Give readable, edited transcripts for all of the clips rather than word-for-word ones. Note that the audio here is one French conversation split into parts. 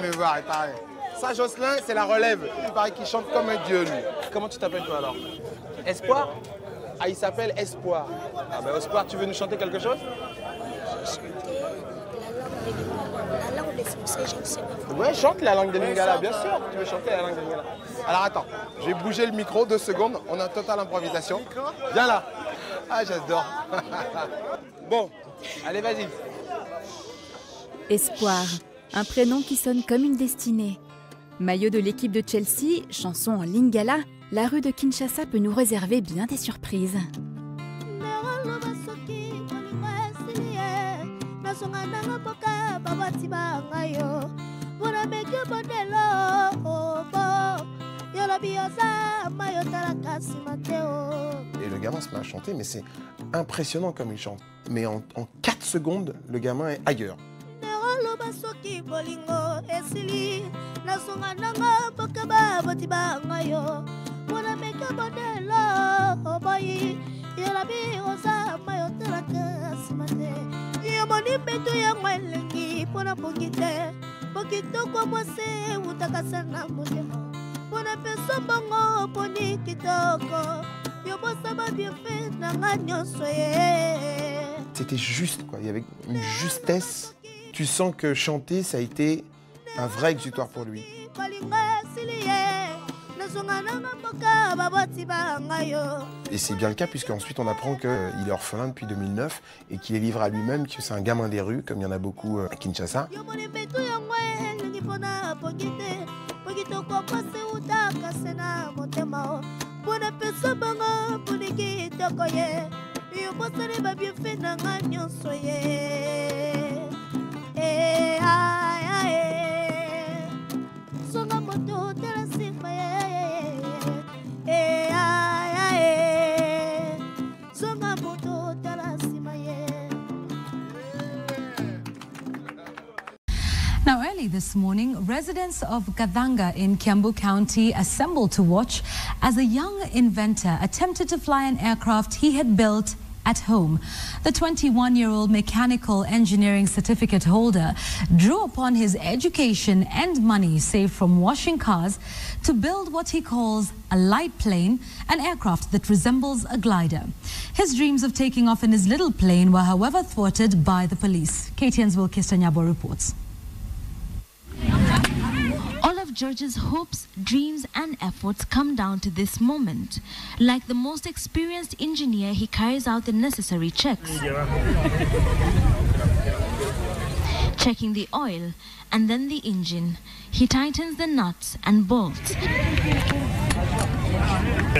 me voir, il paraît. Ça, Jocelyn, c'est la relève. Il paraît qu'il chante comme un dieu, lui. Comment tu t'appelles, toi, alors? Espoir? Ah, il s'appelle Espoir. Ah, ben, Espoir, tu veux nous chanter quelque chose? La langue des Français, je ne sais pas. Ouais, chante la langue des Lingala, bien sûr. Tu veux chanter la langue des Lingala. Alors, attends, je vais bouger le micro 2 secondes. On a totale improvisation. Viens là. Ah, j'adore. Bon, allez, vas-y. Espoir, un prénom qui sonne comme une destinée. Maillot de l'équipe de Chelsea, chanson en lingala, la rue de Kinshasa peut nous réserver bien des surprises. Et le gamin se met à chanter, mais c'est impressionnant comme il chante. Mais en 4 secondes, le gamin est ailleurs. C'était juste, quoi. Il y avait une justesse. Tu sens que chanter, ça a été un vrai exutoire pour lui. Et c'est bien le cas, puisqu'ensuite on apprend qu'il est orphelin depuis 2009 et qu'il est livré à lui-même, que c'est un gamin des rues, comme il y en a beaucoup à Kinshasa. Now, early this morning, residents of Kadanga in Kiambu County assembled to watch as a young inventor attempted to fly an aircraft he had built at home. The 21-year-old mechanical engineering certificate holder drew upon his education and money saved from washing cars to build what he calls a light plane, an aircraft that resembles a glider. His dreams of taking off in his little plane were, however, thwarted by the police. KTN's Will Kistanyabo reports. All of George's hopes, dreams and efforts come down to this moment. Like the most experienced engineer, he carries out the necessary checks. Checking the oil and then the engine. He tightens the nuts and bolts.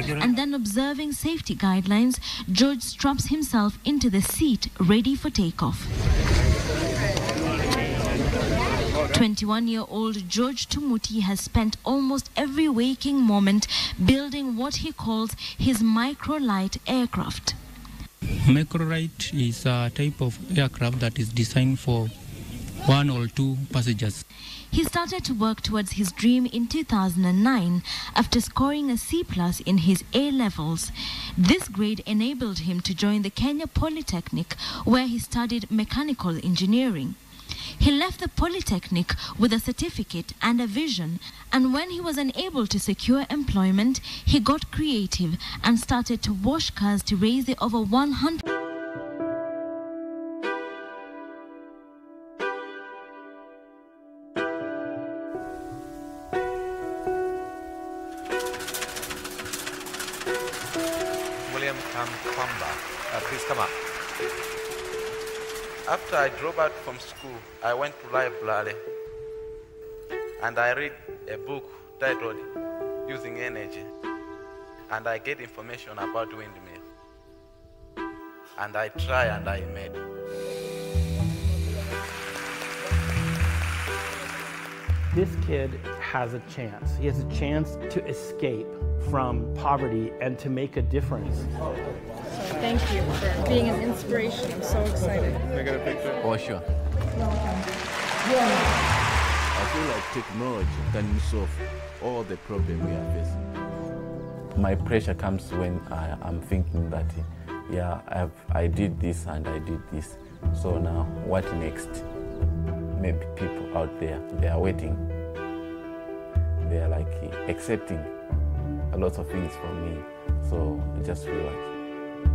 And then, observing safety guidelines, George straps himself into the seat, ready for takeoff. 21-year-old George Tumuti has spent almost every waking moment building what he calls his microlight aircraft. Microlight is a type of aircraft that is designed for 1 or 2 passengers. He started to work towards his dream in 2009 after scoring a C+ in his A-levels. This grade enabled him to join the Kenya Polytechnic, where he studied mechanical engineering. He left the Polytechnic with a certificate and a vision, and when he was unable to secure employment, he got creative and started to wash cars to raise the over 100. William Kamkwamba, please come up. After I drove out from school, I went to library and I read a book titled Using Energy, and I get information about windmill. And I try and I made. This kid has a chance. He has a chance to escape from poverty and to make a difference. So thank you for being an inspiration. I'm so excited. Can I get a picture? Oh, sure. I feel like technology can solve all the problems we are facing. My pressure comes when I'm thinking that, yeah, I did this and I did this. So now, what next? maybe people out there, they are waiting. They are like accepting a lot of things from me. So I just feel like,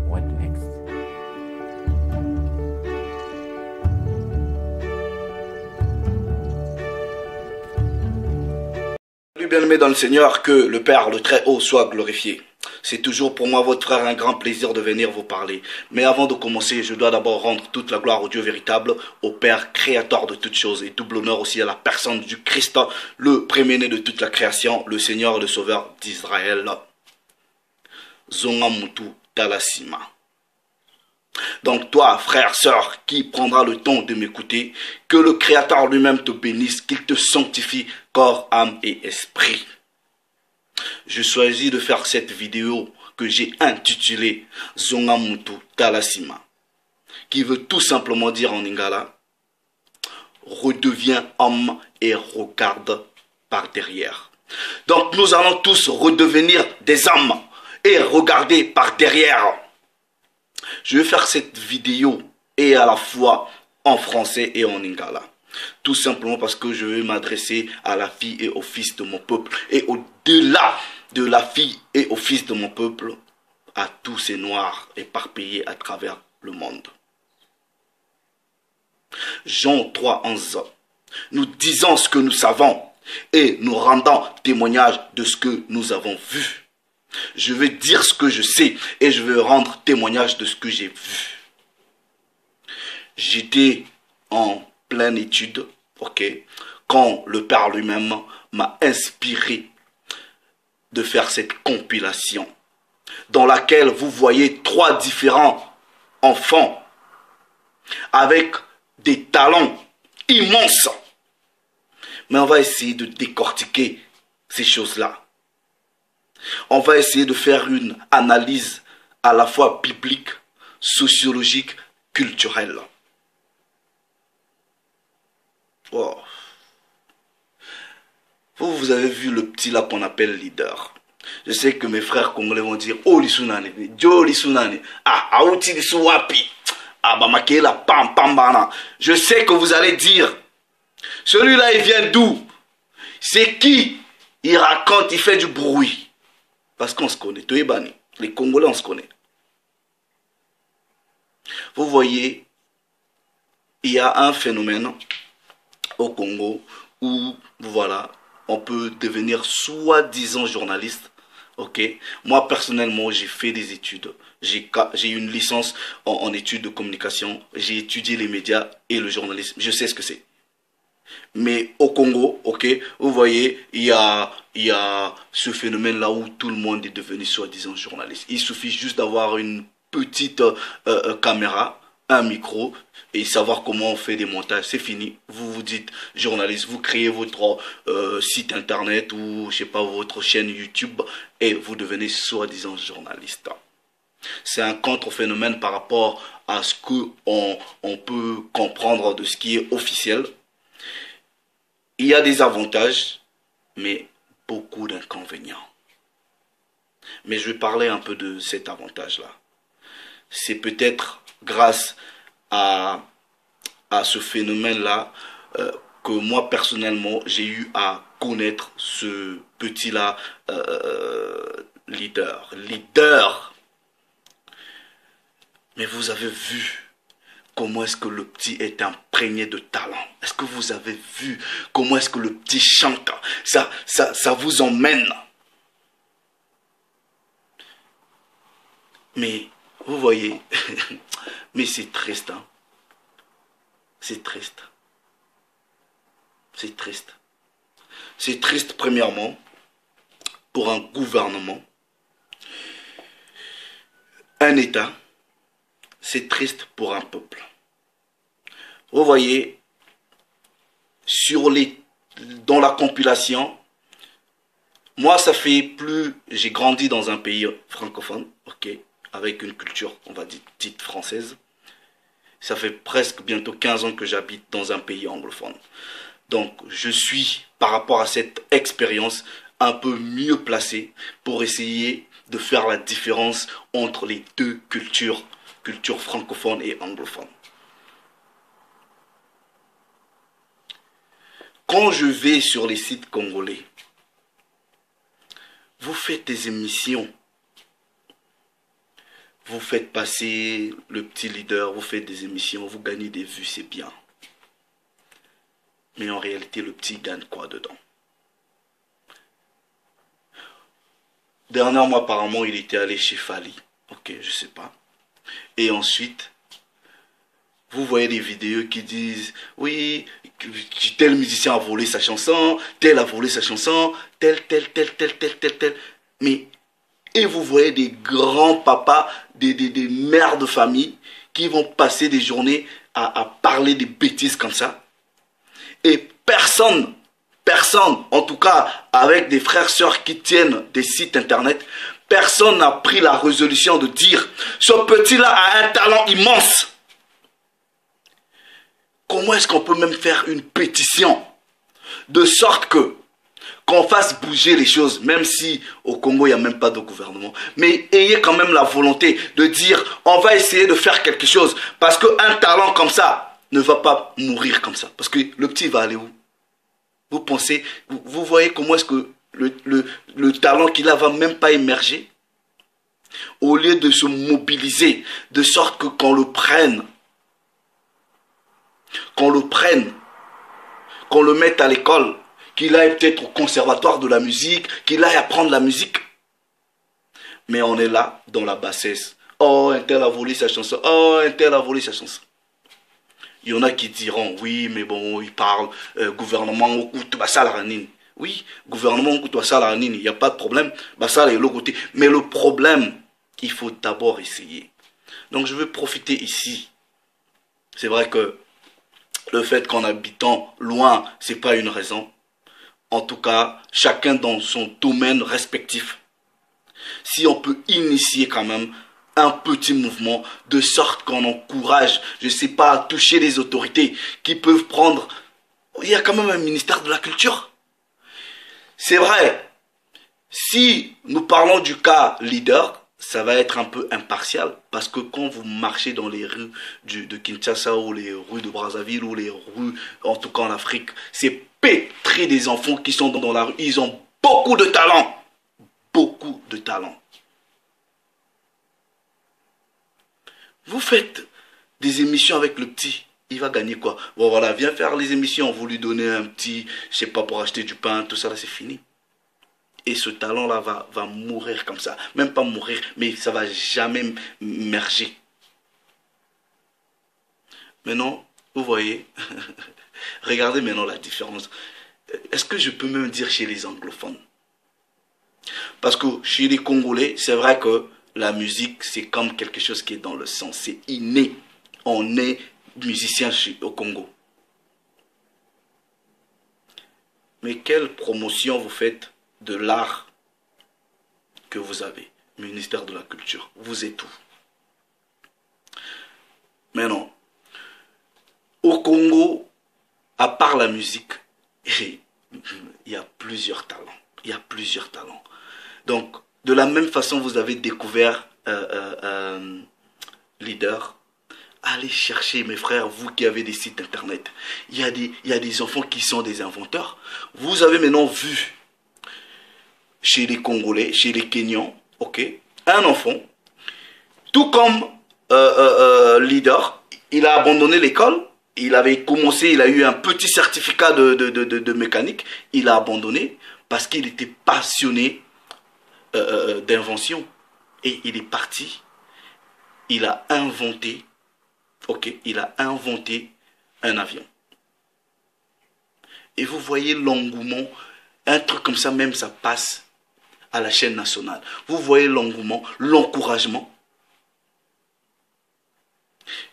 what next? Bien-aimés dans le Seigneur, que le Père, le Très-Haut, soit glorifié. C'est toujours pour moi, votre frère, un grand plaisir de venir vous parler. Mais avant de commencer, je dois d'abord rendre toute la gloire au Dieu véritable, au Père créateur de toutes choses, et double honneur aussi à la personne du Christ, le premier-né de toute la création, le Seigneur, le Sauveur d'Israël. Zonga Mutu Talasima. Donc toi, frère, sœur, qui prendra le temps de m'écouter, que le Créateur lui-même te bénisse, qu'il te sanctifie, corps, âme et esprit. Je choisis de faire cette vidéo que j'ai intitulée Zonga Mutu Talasima, qui veut tout simplement dire en lingala, redeviens homme et regarde par derrière. Donc nous allons tous redevenir des hommes et regarder par derrière. Je vais faire cette vidéo et à la fois en français et en lingala. Tout simplement parce que je vais m'adresser à la fille et au fils de mon peuple. Et au-delà de la fille et au fils de mon peuple, à tous ces noirs éparpillés à travers le monde. Jean 3, 11. Nous disons ce que nous savons et nous rendons témoignage de ce que nous avons vu. Je vais dire ce que je sais et je vais rendre témoignage de ce que j'ai vu. J'étais en pleine étude, quand le Père lui-même m'a inspiré de faire cette compilation dans laquelle vous voyez 3 différents enfants avec des talents immenses. Mais on va essayer de décortiquer ces choses-là. On va essayer de faire une analyse à la fois biblique, sociologique, culturelle. Oh. Vous avez vu le petit là qu'on appelle leader. Je sais que mes frères congolais vont dire oh lisunane, Joe lisunane, ah aouti lisuwapi, ah bamakela pam pam bana. Je sais que vous allez dire celui-là il vient d'où? C'est qui? Il raconte, il fait du bruit. Parce qu'on se connaît, les Congolais on se connaît. Vous voyez, il y a un phénomène au Congo où, voilà, on peut devenir soi-disant journaliste. Moi personnellement, j'ai fait des études. J'ai une licence en études de communication. J'ai étudié les médias et le journalisme. Je sais ce que c'est. Mais au Congo, vous voyez, il y a ce phénomène-là où tout le monde est devenu soi-disant journaliste. Il suffit juste d'avoir une petite caméra, un micro, et savoir comment on fait des montages. C'est fini. Vous vous dites journaliste, vous créez votre site internet ou, je sais pas, votre chaîne YouTube, et vous devenez soi-disant journaliste. C'est un contre-phénomène par rapport à ce qu'on peut comprendre de ce qui est officiel. Il y a des avantages, mais beaucoup d'inconvénients. Mais je vais parler un peu de cet avantage-là. C'est peut-être grâce à ce phénomène-là que moi, personnellement, j'ai eu à connaître ce petit-là leader. Mais vous avez vu comment est-ce que le petit est imprégné de talent? Est-ce que vous avez vu comment est-ce que le petit chante? Ça vous emmène. Mais, vous voyez, mais c'est triste. Hein? C'est triste. C'est triste. C'est triste, premièrement, pour un gouvernement, un État. C'est triste pour un peuple. Vous voyez, dans la compilation, moi ça fait j'ai grandi dans un pays francophone, avec une culture, on va dire, dite française. Ça fait presque bientôt 15 ans que j'habite dans un pays anglophone. Donc je suis, par rapport à cette expérience, un peu mieux placé pour essayer de faire la différence entre les deux culture francophone et anglophone. quand je vais sur les sites congolais, vous faites des émissions. Vous faites passer le petit leader, vous faites des émissions, vous gagnez des vues, c'est bien. Mais en réalité, le petit gagne quoi dedans? Dernièrement, apparemment, il était allé chez Fali. Ok, je sais pas. Et ensuite, vous voyez des vidéos qui disent, oui, tel musicien a volé sa chanson, tel a volé sa chanson, tel. Mais, et vous voyez des grands papas, des mères de famille qui vont passer des journées à parler des bêtises comme ça. Et personne, en tout cas avec des frères sœurs qui tiennent des sites internet, personne n'a pris la résolution de dire ce petit-là a un talent immense. Comment est-ce qu'on peut même faire une pétition de sorte que qu'on fasse bouger les choses, même si au Congo il n'y a même pas de gouvernement, mais ayez quand même la volonté de dire on va essayer de faire quelque chose, parce qu'un talent comme ça ne va pas mourir comme ça, parce que le petit va aller où? Vous pensez, vous voyez comment est-ce que le talent qu'il a va même pas émerger? Au lieu de se mobiliser, de sorte que qu'on le prenne, qu'on le mette à l'école, qu'il aille peut-être au conservatoire de la musique, qu'il aille apprendre la musique. Mais on est là dans la bassesse. Oh, un tel a volé sa chanson. Oh, un tel a volé sa chanson. Il y en a qui diront, oui, mais bon, il parle, gouvernement, oui, gouvernement, il n'y a pas de problème. Ça, est l'autre côté. Mais le problème, il faut d'abord essayer. Donc, je veux profiter ici. C'est vrai que le fait qu'en habitant loin, ce n'est pas une raison. En tout cas, chacun dans son domaine respectif. Si on peut initier quand même un petit mouvement de sorte qu'on encourage, je ne sais pas, à toucher les autorités qui peuvent prendre... Il y a quand même un ministère de la Culture. C'est vrai, si nous parlons du cas leader, ça va être un peu impartial, parce que quand vous marchez dans les rues de Kinshasa ou les rues de Brazzaville ou les rues, en tout cas en Afrique, c'est pétri des enfants qui sont dans la rue. Ils ont beaucoup de talent. Beaucoup de talent. Vous faites des émissions avec le petit. Il va gagner quoi? Bon voilà, viens faire les émissions. Vous lui donnez un petit, je sais pas, pour acheter du pain, tout ça là, c'est fini. Et ce talent-là va mourir comme ça. Même pas mourir, mais ça va jamais merger. Maintenant, vous voyez, regardez maintenant la différence. Est-ce que je peux même dire chez les anglophones? Parce que chez les Congolais, c'est vrai que la musique, c'est comme quelque chose qui est dans le sang. C'est inné. On est musicien au Congo. Mais quelle promotion vous faites de l'art que vous avez? Ministère de la Culture, vous êtes où? Maintenant, au Congo, à part la musique, il y a plusieurs talents. Il y a plusieurs talents. Donc, de la même façon, vous avez découvert Leader. Allez chercher, mes frères, vous qui avez des sites internet. Il y a des enfants qui sont des inventeurs. Vous avez maintenant vu, chez les Congolais, chez les Kenyans, ok, un enfant, tout comme Leader, il a abandonné l'école. Il avait commencé, il a eu un petit certificat de mécanique. Il a abandonné parce qu'il était passionné d'invention. Et il est parti. Il a inventé, ok, il a inventé un avion. Et vous voyez l'engouement, un truc comme ça même, ça passe à la chaîne nationale. Vous voyez l'engouement, l'encouragement.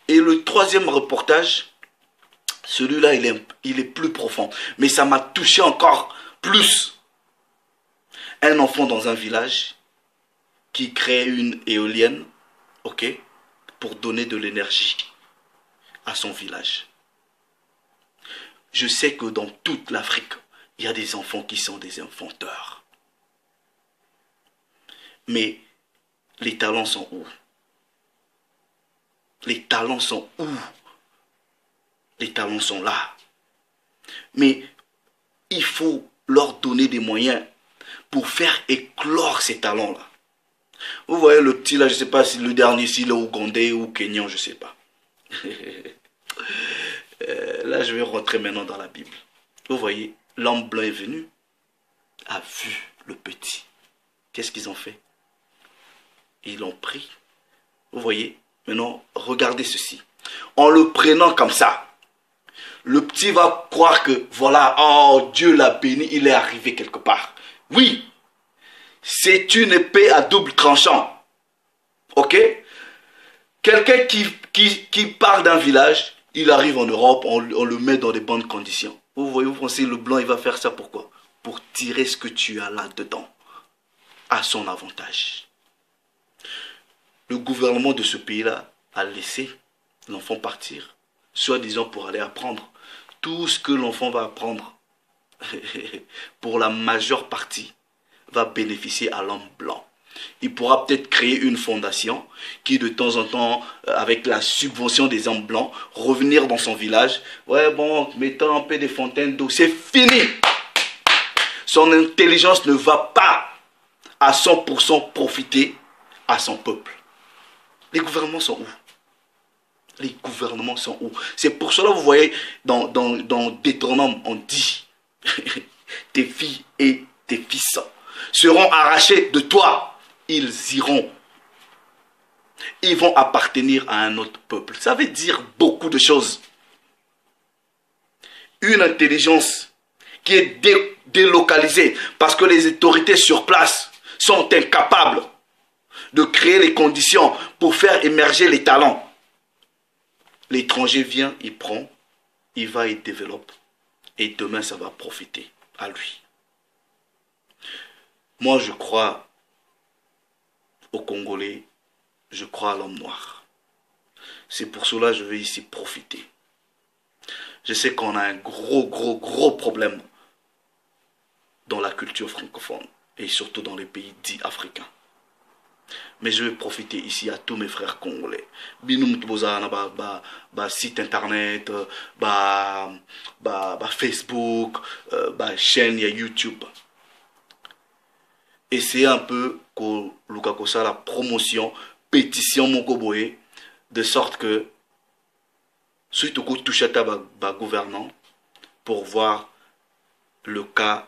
Et le troisième reportage, celui-là, il est plus profond. Mais ça m'a touché encore plus. Un enfant dans un village qui crée une éolienne, ok, pour donner de l'énergie à son village. Je sais que dans toute l'Afrique, il y a des enfants qui sont des inventeurs. Mais les talents sont où? Les talents sont où? Les talents sont là. Mais faut leur donner des moyens pour faire éclore ces talents-là. Vous voyez le petit là, je ne sais pas si le dernier, s'il est ougandais ou kenyan, je ne sais pas. Là, je vais rentrer maintenant dans la Bible. Vous voyez, l'homme blanc est venu, a vu le petit. Qu'est-ce qu'ils ont fait? Ils l'ont pris. Vous voyez, maintenant, regardez ceci. En le prenant comme ça, le petit va croire que, voilà, oh, Dieu l'a béni, il est arrivé quelque part. Oui, c'est une épée à double tranchant. Ok? Quelqu'un qui part d'un village, il arrive en Europe, on le met dans des bonnes conditions. Vous voyez, vous pensez, le blanc, il va faire ça pourquoi? Pour tirer ce que tu as là-dedans, à son avantage. Le gouvernement de ce pays-là a laissé l'enfant partir, soi-disant pour aller apprendre. Tout ce que l'enfant va apprendre, pour la majeure partie, va bénéficier à l'homme blanc. Il pourra peut-être créer une fondation qui de temps en temps, avec la subvention des hommes blancs, revenir dans son village. Ouais bon, mettons un peu des fontaines d'eau, c'est fini. Son intelligence ne va pas à 100% profiter à son peuple. Les gouvernements sont où? Les gouvernements sont où? C'est pour cela que vous voyez dans Deutéronome, on dit tes filles et tes fils seront arrachés de toi. Ils iront. Ils vont appartenir à un autre peuple. Ça veut dire beaucoup de choses. Une intelligence qui est délocalisée parce que les autorités sur place sont incapables de créer les conditions pour faire émerger les talents. L'étranger vient, il prend, il va, il développe. Et demain, ça va profiter à lui. Moi, je crois aux Congolais, je crois à l'homme noir. C'est pour cela que je vais ici profiter. Je sais qu'on a un gros problème dans la culture francophone et surtout dans les pays dits africains. Mais je vais profiter ici à tous mes frères congolais. Binoum Tbozana, site internet, Facebook, chaîne YouTube. Essayez un peu que Lukakosa la promotion, pétition Mokoboé, de sorte que suite au coup de touchata gouvernant pour voir le cas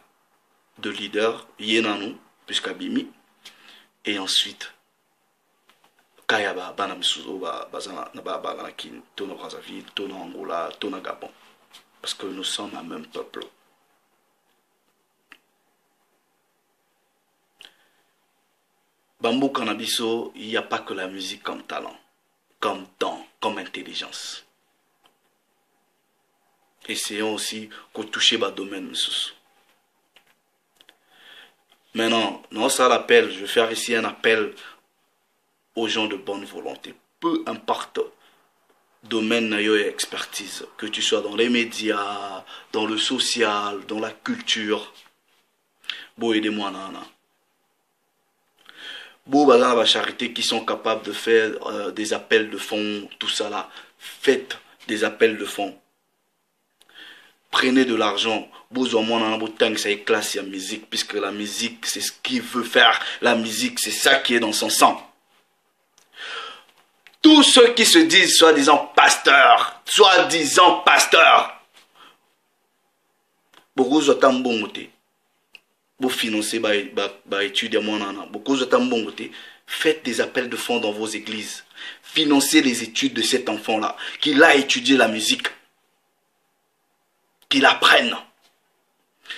de leader Yenanou, puisqu'Abimi, et ensuite Kayaba, Banamisuzo, Bazanakin, Tona Brazzaville, Tona Angola, Tona Gabon. Parce que nous sommes un même peuple. Bambou Cannabiso, il n'y a pas que la musique comme talent, comme don, comme intelligence. Essayons aussi de toucher le domaine. Maintenant, non, ça l'appel, je vais faire ici un appel aux gens de bonne volonté. Peu importe domaine et expertise, que tu sois dans les médias, dans le social, dans la culture. Bon, aidez-moi, nana. Bon, dans la charité qui sont capables de faire des appels de fonds, tout ça là. Faites des appels de fonds. Prenez de l'argent. Ça éclate la musique, puisque la musique, c'est ce qu'il veut faire. La musique, c'est ça qui est dans son sang. Tous ceux qui se disent soi-disant pasteurs, beaucoup de pour financer études beaucoup de faites des appels de fonds dans vos églises. Financez les études de cet enfant-là, qu'il a étudié la musique, qu'il apprenne.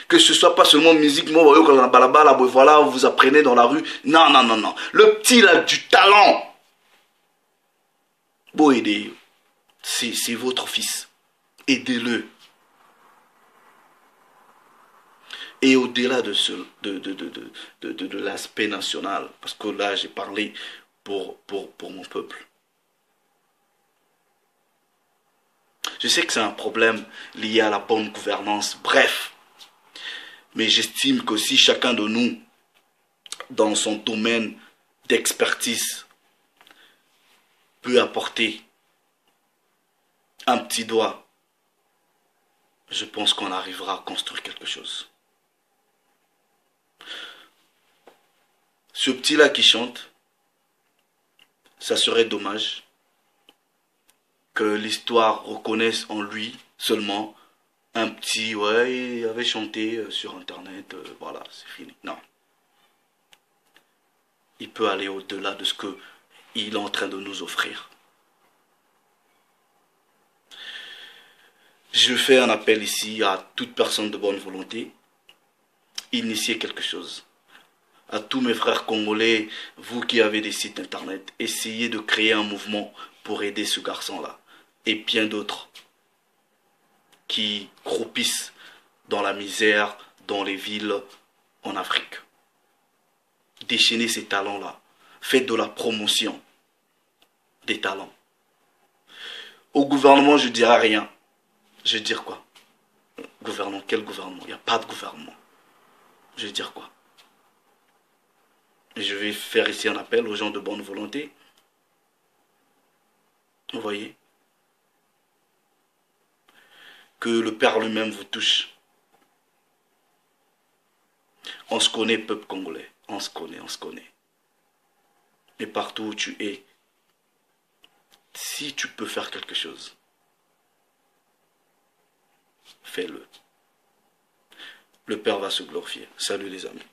Que ce soit pas seulement musique, voilà, vous apprenez dans la rue. Non, non, non, non. Le petit a du talent. Bon, aidez. C'est votre fils. Aidez-le. Et au-delà de l'aspect national, parce que là j'ai parlé pour mon peuple. Je sais que c'est un problème lié à la bonne gouvernance, bref. Mais j'estime que si chacun de nous, dans son domaine d'expertise, peut apporter un petit doigt, je pense qu'on arrivera à construire quelque chose. ce petit-là qui chante, ça serait dommage que l'histoire reconnaisse en lui seulement un petit, ouais, il avait chanté sur Internet, voilà, c'est fini. Non. Il peut aller au-delà de ce qu'il est en train de nous offrir. Je fais un appel ici à toute personne de bonne volonté, initier quelque chose. À tous mes frères congolais, vous qui avez des sites internet, essayez de créer un mouvement pour aider ce garçon-là et bien d'autres qui croupissent dans la misère, dans les villes en Afrique. Déchaînez ces talents-là. Faites de la promotion des talents. Au gouvernement, je ne dirai rien. Je vais dire quoi? Gouvernement, quel gouvernement? Il n'y a pas de gouvernement. Je vais dire quoi? Je vais faire ici un appel aux gens de bonne volonté. Vous voyez? Que le Père lui-même vous touche. On se connaît, peuple congolais. On se connaît, on se connaît. Mais partout où tu es, si tu peux faire quelque chose, fais-le. Le Père va se glorifier. Salut les amis.